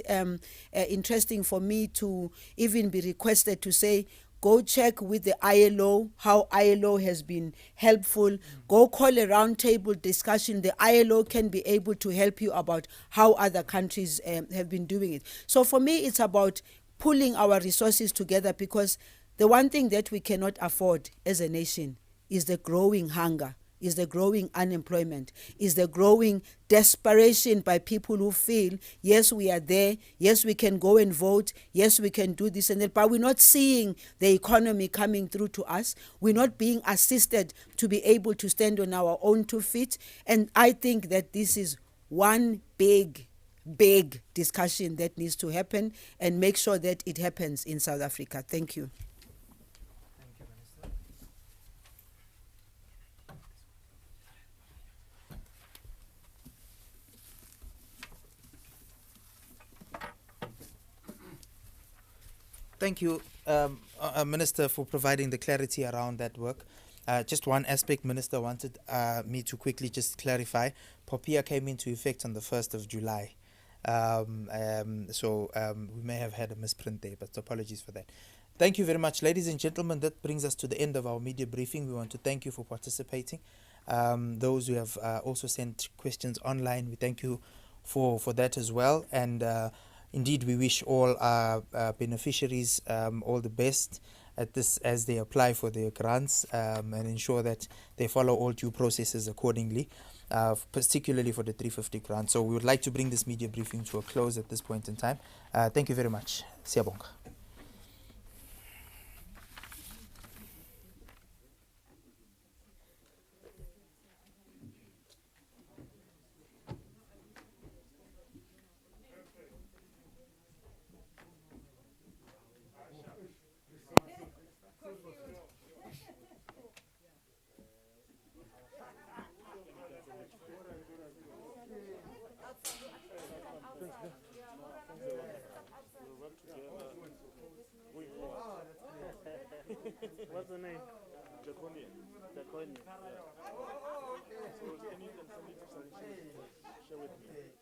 interesting for me to even be requested to say, go check with the ILO, how ILO has been helpful. Go call a roundtable discussion. The ILO can be able to help you about how other countries have been doing it. So for me, it's about pulling our resources together, because the one thing that we cannot afford as a nation is the growing hunger, is the growing unemployment, is the growing desperation by people who feel, yes, we are there, yes, we can go and vote, yes, we can do this and that, but we're not seeing the economy coming through to us. We're not being assisted to be able to stand on our own 2 feet. And I think that this is one big discussion that needs to happen, and make sure that it happens in South Africa. Thank you. Thank you, Minister, for providing the clarity around that work. Just one aspect, Minister wanted me to quickly just clarify. POPIA came into effect on the 1st of July. So we may have had a misprint there, but apologies for that. Thank you very much, ladies and gentlemen. That brings us to the end of our media briefing. We want to thank you for participating. Those who have also sent questions online, we thank you for that as well. And indeed, we wish all our beneficiaries all the best at this as they apply for their grants, and ensure that they follow all due processes accordingly, particularly for the 350 grant. So we would like to bring this media briefing to a close at this point in time. Thank you very much. Siyabonga. What's the name? Jaconia. Jaconia. Yeah. So can you send it to share with me?